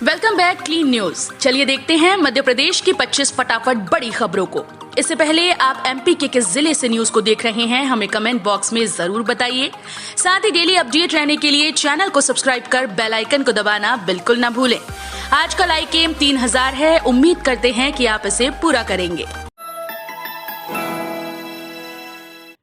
Welcome back clean news. चलिए देखते हैं मध्य प्रदेश की 25 फटाफट बड़ी खबरों को। इससे पहले आप एमपी के किस जिले से न्यूज को देख रहे हैं हमें कमेंट बॉक्स में जरूर बताइए। साथ ही डेली अपडेट रहने के लिए चैनल को सब्सक्राइब कर बेल आइकन को दबाना बिल्कुल न भूलें। आज का लाइक एम 3000 है, उम्मीद करते हैं कि आप इसे पूरा करेंगे।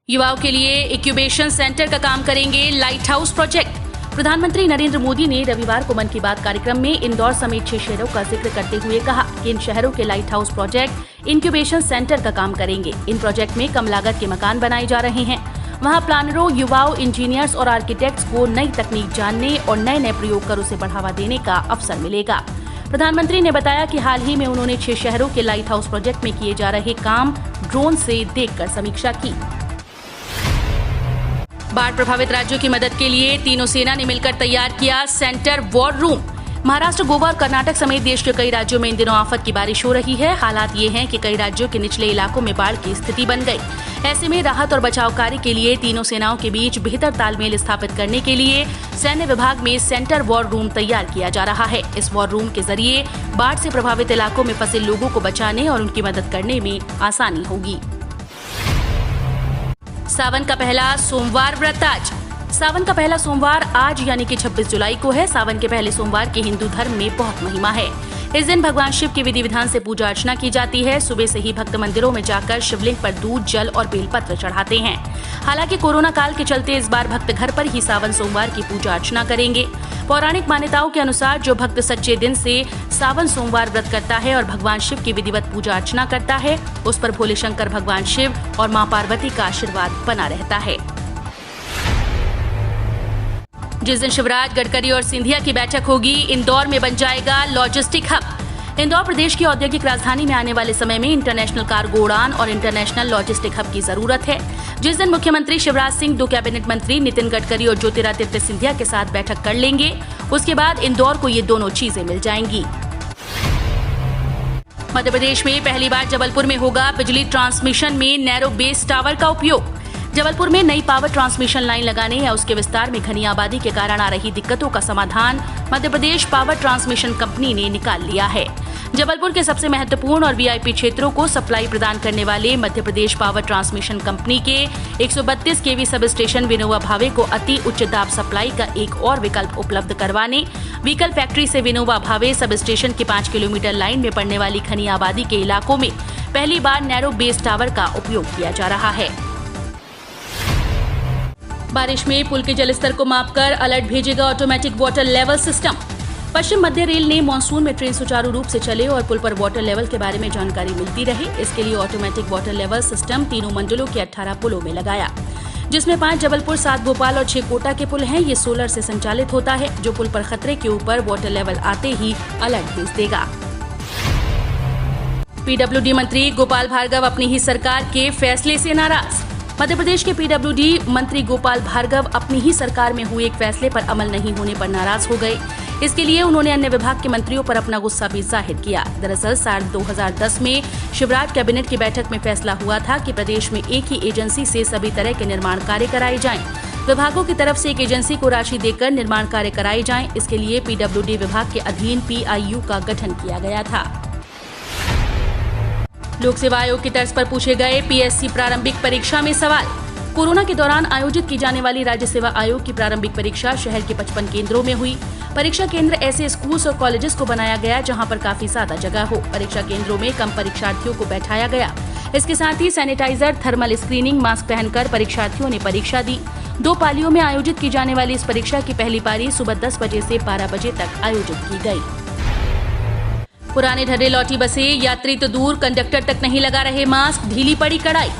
युवाओं के लिए इंक्यूबेशन सेंटर का काम करेंगे लाइट हाउस प्रोजेक्ट। प्रधानमंत्री नरेंद्र मोदी ने रविवार को मन की बात कार्यक्रम में इंदौर समेत 6 शहरों का जिक्र करते हुए कहा कि इन शहरों के light house project incubation centre का काम करेंगे। इन प्रोजेक्ट में कम लागत के मकान बनाए जा रहे हैं। वहां प्लानरों, युवाओं, इंजीनियर्स और आर्किटेक्ट्स को नई तकनीक जानने और नए नए प्रयोग कर उसे बढ़ावा देने का अवसर मिलेगा। प्रधानमंत्री ने बताया कि हाल ही में उन्होंने 6 शहरों के लाइट हाउस प्रोजेक्ट में किए जा रहे काम ड्रोन से देखकर समीक्षा की। बाढ़ प्रभावित राज्यों की मदद के लिए तीनों सेना ने मिलकर तैयार किया centre war room. Maharashtra, Goa और कर्नाटक समेत देश के कई राज्यों में इन दिनों आफत की बारिश हो रही है। हालात ये हैं कि कई राज्यों के निचले इलाकों में बाढ़ की स्थिति बन गई। ऐसे में राहत और बचाव कार्य के लिए तीनों सेनाओं के बीच बेहतर तालमेल स्थापित करने के लिए सैन्य विभाग में सेंटर वॉर रूम तैयार किया जा रहा है। इस वॉर रूम के जरिए बाढ़ से प्रभावित इलाकों में फंसे लोगों को बचाने और उनकी मदद करने में आसानी होगी। सावन का पहला सोमवार व्रत आज। सावन का पहला सोमवार आज यानी कि 26 जुलाई को है। सावन के पहले सोमवार की हिंदू धर्म में बहुत महिमा है। इस दिन भगवान शिव की विधि विधान से पूजा अर्चना की जाती है। सुबह से ही भक्त मंदिरों में जाकर शिवलिंग पर दूध, जल और बेलपत्र चढ़ाते हैं। हालांकि कोरोना काल के चलते इस बार भक्त घर पर ही सावन सोमवार की पूजा अर्चना करेंगे। पौराणिक मान्यताओं के अनुसार जो भक्त सच्चे दिन से सावन सोमवार व्रत करता है और भगवान शिव की विधिवत पूजा अर्चना करता है, उस पर भोले शंकर भगवान शिव और मां पार्वती का आशीर्वाद बना रहता है। जिस दिन शिवराज, गडकरी और सिंधिया की बैठक होगी, इंदौर में बन जाएगा लॉजिस्टिक हब। इंदौर प्रदेश की औद्योगिक राजधानी में आने वाले समय में इंटरनेशनल कार्गो उड़ान और इंटरनेशनल लॉजिस्टिक हब की जरूरत है। जिस दिन मुख्यमंत्री शिवराज सिंह, 2 कैबिनेट मंत्री नितिन गडकरी और ज्योतिरादित्य सिंधिया के साथ बैठक कर लेंगे, उसके बाद इंदौर को ये दोनों चीजें मिल जाएंगी। मध्य प्रदेश में पहली बार जबलपुर में होगा बिजली ट्रांसमिशन में नैरो बेस टावर का उपयोग। जबलपुर में नई पावर ट्रांसमिशन लाइन लगाने या उसके विस्तार में घनी आबादी के कारण आ रही दिक्कतों का समाधान Madhya Pradesh power transmission company ने निकाल लिया है। जबलपुर के सबसे महत्वपूर्ण और वीआईपी क्षेत्रों को सप्लाई प्रदान करने वाले Madhya Pradesh power transmission company के 132 केवी सब स्टेशन विनोबा भावे को अति उच्च दाब सप्लाई का एक और विकल्प उपलब्ध करवाने, व्हीकल फैक्ट्री से विनोबा भावे सब स्टेशन की 5 किलोमीटर लाइन में पड़ने वाली घनी आबादी के इलाकों में पहली बार नैरो बेस टावर का उपयोग किया जा रहा है। बारिश में पुल के जलस्तर को मापकर अलर्ट भेजेगा ऑटोमेटिक वाटर लेवल सिस्टम। पश्चिम मध्य रेल ने मानसून में ट्रेन सुचारू रूप से चले और पुल पर वाटर लेवल के बारे में जानकारी मिलती रहे, इसके लिए ऑटोमेटिक वाटर लेवल सिस्टम तीनों मंडलों के 18 पुलों में लगाया, जिसमें 5 जबलपुर, 7 भोपाल और 6 कोटा के पुल हैं। ये सोलर से संचालित होता है, जो पुल पर खतरे के ऊपर वाटर लेवल आते ही अलर्ट भेज देगा। पीडब्ल्यूडी मंत्री गोपाल भार्गव अपनी ही सरकार के फैसले से नाराज। मध्य प्रदेश के पीडब्ल्यूडी मंत्री गोपाल भार्गव अपनी ही सरकार में हुए एक फैसले पर अमल नहीं होने पर नाराज हो गए। इसके लिए उन्होंने अन्य विभाग के मंत्रियों पर अपना गुस्सा भी जाहिर किया। दरअसल साल 2010 में शिवराज कैबिनेट की बैठक में फैसला हुआ था कि प्रदेश में एक ही एजेंसी से सभी तरह के निर्माण कार्य कराए जाएं। विभागों की तरफ से एक एजेंसी को राशि देकर निर्माण कार्य कराए जाएं। इसके लिए पीडब्ल्यूडी विभाग के अधीन पीआईयू का गठन किया गया था। लोक सेवा आयोग की तर्ज पर पूछे गए पीएससी प्रारंभिक परीक्षा में सवाल। कोरोना के दौरान आयोजित की जाने वाली राज्य सेवा आयोग की प्रारंभिक परीक्षा शहर के 55 केंद्रों में हुई। परीक्षा केंद्र ऐसे स्कूल्स और कॉलेजेस को बनाया गया जहां पर काफी ज्यादा जगह हो। परीक्षा केंद्रों में कम परीक्षार्थियों को बैठाया गया। इसके साथ ही सैनिटाइजर, थर्मल स्क्रीनिंग, मास्क पहनकर परीक्षार्थियों ने परीक्षा दी। 2 पालियों में आयोजित की जाने वाली इस परीक्षा की पहली पारी सुबह 10 बजे से 12 बजे तक आयोजित की गई। पुराने ढर्रे लौटी बसें, यात्री तो दूर, कंडक्टर तक नहीं लगा रहे मास्क, ढीली पड़ी कड़ाई।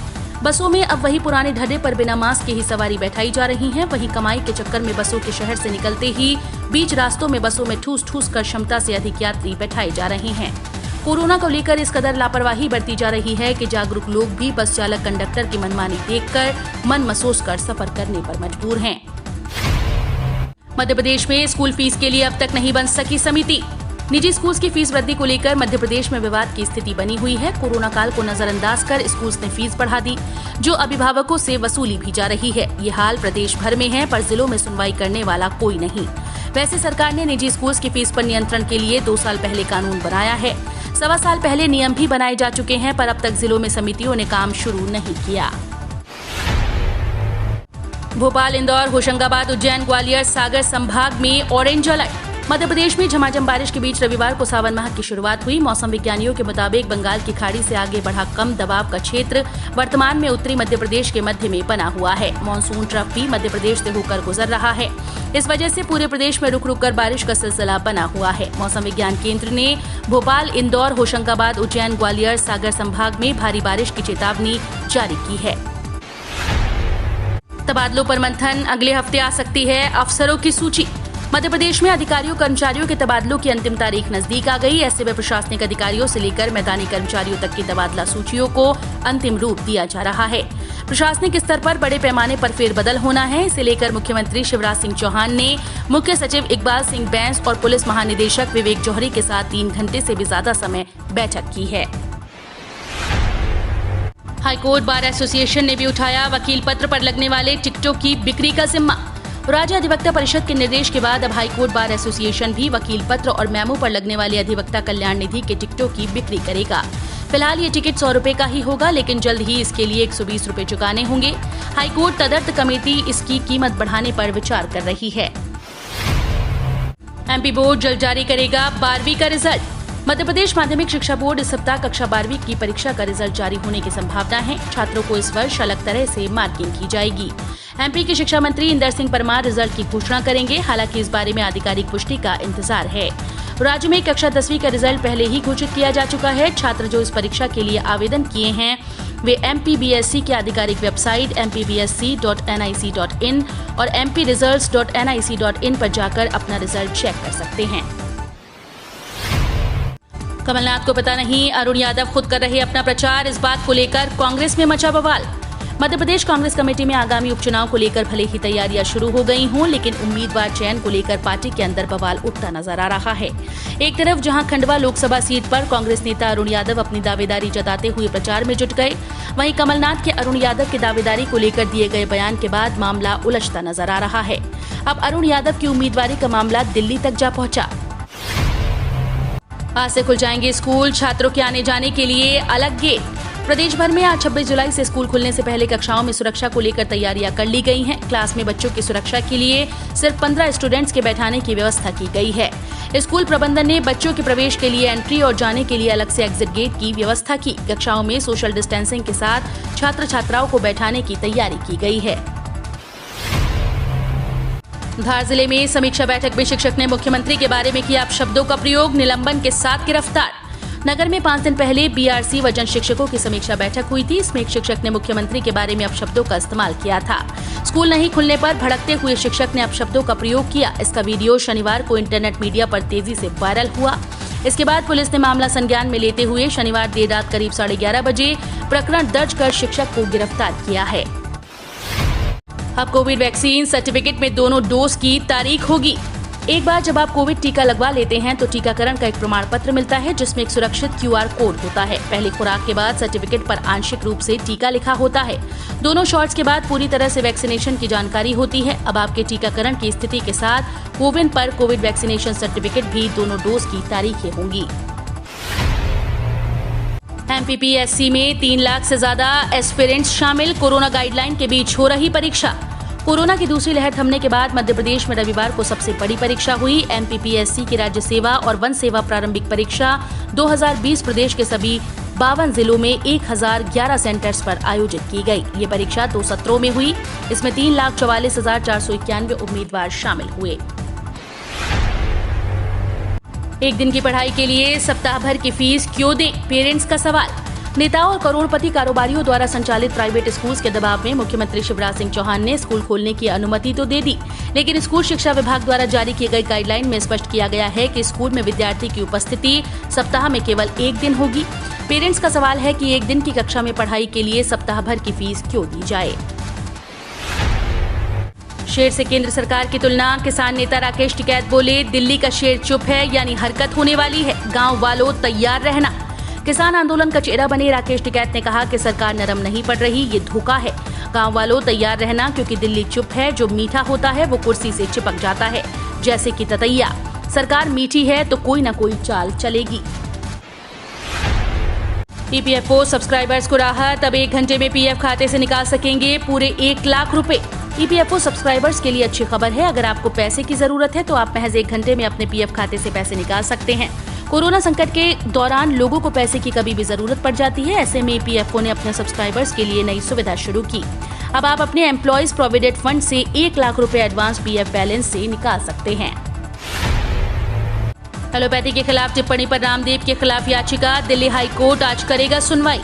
बसों में अब वही पुराने ढर्रे पर बिना मास्क के ही सवारी बैठाई जा रही है। वहीं कमाई के चक्कर में बसों के शहर से निकलते ही बीच रास्तों में बसों में ठूस ठूस कर क्षमता से अधिक यात्री बैठाए जा रहे हैं। कोरोना को लेकर इस कदर लापरवाही बरती जा रही है कि जागरूक लोग भी बस चालक, कंडक्टर की मनमानी देखकर मन मसोस कर सफर करने पर मजबूर हैं। मध्य प्रदेश में स्कूल फीस के लिए अब तक नहीं बन सकी समिति। निजी स्कूल्स की फीस वृद्धि को लेकर मध्य प्रदेश में विवाद की स्थिति बनी हुई है। कोरोना काल को नजरअंदाज कर स्कूल्स ने फीस बढ़ा दी, जो अभिभावकों से वसूली भी जा रही है। ये हाल प्रदेश भर में है, पर जिलों में सुनवाई करने वाला कोई नहीं। वैसे सरकार ने निजी स्कूल्स की फीस पर नियंत्रण के लिए 2 साल पहले कानून बनाया है। 1.25 साल पहले नियम भी बनाए जा चुके हैं, पर अब तक जिलों में समितियों ने काम शुरू नहीं किया। भोपाल, इंदौर, होशंगाबाद, उज्जैन, ग्वालियर, सागर संभाग में ऑरेंज अलर्ट। मध्य प्रदेश में झमाझम बारिश के बीच रविवार को सावन माह की शुरुआत हुई। मौसम विज्ञानियों के मुताबिक बंगाल की खाड़ी से आगे बढ़ा कम दबाव का क्षेत्र वर्तमान में उत्तरी मध्य प्रदेश के मध्य में बना हुआ है। मानसून ट्रफ भी मध्य प्रदेश से होकर गुजर रहा है। इस वजह से पूरे प्रदेश में रुक रुक कर बारिश का सिलसिला बना हुआ है। मौसम विज्ञान केंद्र ने भोपाल, इंदौर, होशंगाबाद, उज्जैन, ग्वालियर, सागर संभाग में भारी बारिश की चेतावनी जारी की है। तबादलों पर मंथन, अगले हफ्ते आ सकती है अफसरों की सूची। मध्य प्रदेश में अधिकारियों कर्मचारियों के तबादलों की अंतिम तारीख नजदीक आ गई। ऐसे में प्रशासनिक अधिकारियों से लेकर मैदानी कर्मचारियों तक की तबादला सूचियों को अंतिम रूप दिया जा रहा है। प्रशासनिक स्तर पर बड़े पैमाने पर फेरबदल होना है। इसे लेकर मुख्यमंत्री शिवराज सिंह चौहान ने मुख्य सचिव इकबाल सिंह बैंस और पुलिस महानिदेशक विवेक जौहरी के साथ 3 घंटे से भी ज्यादा समय बैठक की है। हाईकोर्ट बार एसोसिएशन ने भी उठाया वकील पत्र पर लगने वाले टिकटों की बिक्री का जिम्मा। राज्य अधिवक्ता परिषद के निर्देश के बाद अब हाईकोर्ट बार एसोसिएशन भी वकील पत्र और मेमो पर लगने वाले अधिवक्ता कल्याण निधि के टिकटों की बिक्री करेगा। फिलहाल ये टिकट 100 रुपए का ही होगा, लेकिन जल्द ही इसके लिए 120 रुपए चुकाने होंगे। हाईकोर्ट तदर्थ कमेटी इसकी कीमत बढ़ाने पर विचार कर रही है। एमपी बोर्ड जल्द जारी करेगा 12वीं का रिजल्ट। मध्य प्रदेश माध्यमिक शिक्षा बोर्ड इस सप्ताह कक्षा 12वीं की परीक्षा का रिजल्ट जारी होने की संभावना है। छात्रों को इस वर्ष अलग तरह से मार्किंग की जाएगी। एमपी के शिक्षा मंत्री इंदर सिंह परमार रिजल्ट की घोषणा करेंगे। हालांकि इस बारे में आधिकारिक पुष्टि का इंतजार है। राज्य में कक्षा 10वीं का रिजल्ट पहले ही घोषित किया जा चुका है। छात्र जो इस परीक्षा के लिए आवेदन किए हैं वे MPBSC की आधिकारिक वेबसाइट mpbsc.nic.in और mpresults.nic.in पर जाकर अपना रिजल्ट चेक कर सकते हैं। कमलनाथ को पता नहीं, अरुण यादव खुद कर रहे अपना प्रचार। इस बात को लेकर कांग्रेस में मचा बवाल। मध्य प्रदेश कांग्रेस कमेटी में आगामी उपचुनाव को लेकर भले ही तैयारियां शुरू हो गई हों, लेकिन उम्मीदवार चयन को लेकर पार्टी के अंदर बवाल उठता नजर आ रहा है। एक तरफ जहां खंडवा लोकसभा सीट पर कांग्रेस नेता अरुण यादव अपनी दावेदारी जताते हुए प्रचार में जुट गए, वहीं कमलनाथ के अरुण यादव की दावेदारी को लेकर दिए गए बयान के बाद मामला उलझता नजर आ रहा है। अब अरुण यादव की उम्मीदवारी का मामला दिल्ली तक जा पहुंचा। आज से खुल जाएंगे स्कूल, छात्रों के आने जाने के लिए अलग गेट। प्रदेश भर में आज 26 जुलाई से स्कूल खुलने से पहले कक्षाओं में सुरक्षा को लेकर तैयारियां कर ली गई हैं। क्लास में बच्चों की सुरक्षा के लिए सिर्फ 15 स्टूडेंट्स के बैठाने की व्यवस्था की गई है। स्कूल प्रबंधन ने बच्चों के प्रवेश के लिए एंट्री और जाने के लिए अलग से एग्जिट गेट की व्यवस्था की। कक्षाओं में सोशल डिस्टेंसिंग के साथ छात्र छात्राओं को बैठाने की तैयारी की गई है। धार जिले में समीक्षा बैठक में शिक्षक ने मुख्यमंत्री के बारे में किया अपशब्दों का प्रयोग, निलंबन के साथ गिरफ्तार। नगर में 5 दिन पहले BRC व जन शिक्षकों की समीक्षा बैठक हुई थी। इसमें एक शिक्षक ने मुख्यमंत्री के बारे में अपशब्दों का इस्तेमाल किया था। स्कूल नहीं खुलने पर भड़कते हुए शिक्षक ने अपशब्दों का प्रयोग किया। इसका वीडियो शनिवार को इंटरनेट मीडिया पर तेजी से वायरल हुआ। इसके बाद पुलिस ने मामला संज्ञान में लेते हुए शनिवार देर रात करीब 11:30 बजे प्रकरण दर्ज कर शिक्षक को गिरफ्तार किया है। अब कोविड वैक्सीन सर्टिफिकेट में दोनों डोज की तारीख होगी। एक बार जब आप कोविड टीका लगवा लेते हैं तो टीकाकरण का एक प्रमाण पत्र मिलता है, जिसमें एक सुरक्षित QR कोड होता है। पहली खुराक के बाद सर्टिफिकेट पर आंशिक रूप से टीका लिखा होता है। दोनों शॉट्स के बाद पूरी तरह से वैक्सीनेशन की जानकारी होती है। अब आपके टीकाकरण की स्थिति के साथ कोविन पर कोविड वैक्सीनेशन सर्टिफिकेट भी दोनों डोज की तारीखें होंगी। MPPSC में 3 लाख से ज्यादा एस्पिरेंट्स शामिल। कोरोना गाइडलाइन के बीच हो रही परीक्षा। कोरोना की दूसरी लहर थमने के बाद मध्य प्रदेश में रविवार को सबसे बड़ी परीक्षा हुई। MPPSC की राज्य सेवा और वन सेवा प्रारंभिक परीक्षा 2020 प्रदेश के सभी 52 जिलों में 1011 सेंटर्स पर आयोजित की गई। ये परीक्षा 2 सत्रों में हुई। इसमें 3,44,491 उम्मीदवार शामिल हुए। एक दिन की पढ़ाई के लिए सप्ताह भर की फीस क्यों दें, पेरेंट्स का सवाल। नेताओं और करोड़पति कारोबारियों द्वारा संचालित प्राइवेट स्कूल्स के दबाव में मुख्यमंत्री शिवराज सिंह चौहान ने स्कूल खोलने की अनुमति तो दे दी, लेकिन स्कूल शिक्षा विभाग द्वारा जारी की गई गाइडलाइन में स्पष्ट किया गया है कि स्कूल में विद्यार्थी की उपस्थिति सप्ताह में केवल 1 दिन होगी। पेरेंट्स का सवाल है कि 1 दिन की कक्षा में पढ़ाई के लिए सप्ताह भर की फीस क्यों दी जाए। शेर से केंद्र सरकार की तुलना। किसान नेता राकेश टिकैत बोले, दिल्ली का शेर चुप है यानी हरकत होने वाली है, गांव वालों तैयार रहना। किसान आंदोलन का चेहरा बने राकेश टिकैत ने कहा कि सरकार नरम नहीं पड़ रही, ये धोखा है। गांव वालों तैयार रहना, क्योंकि दिल्ली चुप है। जो मीठा होता है वो कुर्सी से चिपक जाता है। जैसे कि ततैया। सरकार मीठी है तो कोई ना कोई चाल चलेगी। ईपीएफओ सब्सक्राइबर्स को राहत, अब 1 घंटे में पीएफ खाते से निकाल सकेंगे पूरे 1 लाख रुपए। ईपीएफओ सब्सक्राइबर्स के लिए अच्छी खबर है। अगर आपको पैसे की जरूरत है तो आप महज 1 घंटे में अपने पीएफ खाते से पैसे निकाल सकते हैं। कोरोना संकट के दौरान लोगों को पैसे की कभी भी जरूरत पड़ जाती है। ऐसे में ईपीएफओ ने अपने सब्सक्राइबर्स के लिए नई सुविधा शुरू की। अब आप अपने एम्प्लॉयज प्रोविडेंट फंड से 1 लाख रुपए एडवांस पीएफ बैलेंस से निकाल सकते हैं। एलोपैथी के खिलाफ टिप्पणी पर रामदेव के खिलाफ याचिका, दिल्ली हाईकोर्ट आज करेगा सुनवाई।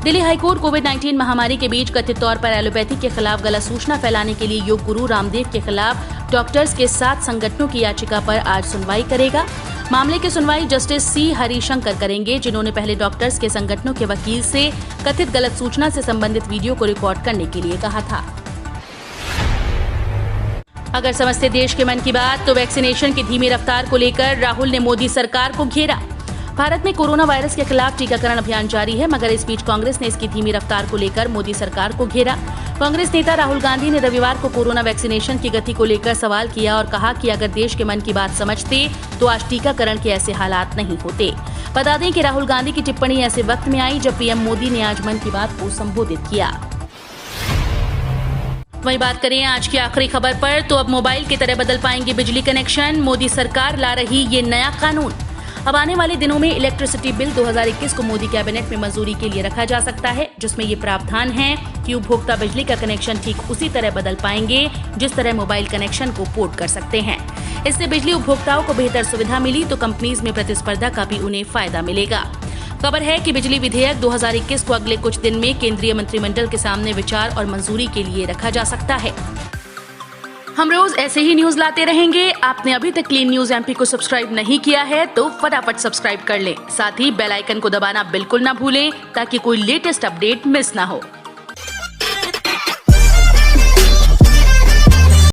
दिल्ली हाईकोर्ट कोविड-19 महामारी के बीच कथित तौर पर एलोपैथी के खिलाफ गलत सूचना फैलाने के लिए योग गुरु रामदेव के खिलाफ डॉक्टर्स के 7 संगठनों की याचिका पर आज सुनवाई करेगा। मामले की सुनवाई जस्टिस सी हरिशंकर करेंगे, जिन्होंने पहले डॉक्टर्स के संगठनों के वकील से कथित गलत सूचना से संबंधित वीडियो को रिकॉर्ड करने के लिए कहा था। अगर समझते देश के मन की बात, तो वैक्सीनेशन की धीमी रफ्तार को लेकर राहुल ने मोदी सरकार को घेरा। भारत में कोरोना वायरस के खिलाफ टीकाकरण अभियान जारी है, मगर इस बीच कांग्रेस ने इसकी धीमी रफ्तार को लेकर मोदी सरकार को घेरा। कांग्रेस नेता राहुल गांधी ने रविवार को कोरोना वैक्सीनेशन की गति को लेकर सवाल किया और कहा कि अगर देश के मन की बात समझते तो आज टीकाकरण के ऐसे हालात नहीं होते। बता दें कि राहुल गांधी की टिप्पणी ऐसे वक्त में आई जब पीएम मोदी ने आज मन की बात को संबोधित किया। वहीं बात करें आज की आखिरी खबर पर, तो अब मोबाइल की तरह बदल पाएंगे बिजली कनेक्शन। मोदी सरकार ला रही ये नया कानून। अब आने वाले दिनों में इलेक्ट्रिसिटी बिल 2021 को मोदी कैबिनेट में मंजूरी के लिए रखा जा सकता है, जिसमें ये प्रावधान है कि उपभोक्ता बिजली का कनेक्शन ठीक उसी तरह बदल पाएंगे जिस तरह मोबाइल कनेक्शन को पोर्ट कर सकते हैं। इससे बिजली उपभोक्ताओं को बेहतर सुविधा मिली तो कंपनीज में प्रतिस्पर्धा का भी उन्हें फायदा मिलेगा। खबर है कि बिजली विधेयक 2021 को अगले कुछ दिन में केंद्रीय मंत्रिमंडल के सामने विचार और मंजूरी के लिए रखा जा सकता है। हम रोज ऐसे ही न्यूज लाते रहेंगे। आपने अभी तक क्लीन न्यूज एमपी को सब्सक्राइब नहीं किया है तो फटाफट सब्सक्राइब कर लें। साथ ही बेल आइकन को दबाना बिल्कुल ना भूलें ताकि कोई लेटेस्ट अपडेट मिस ना हो।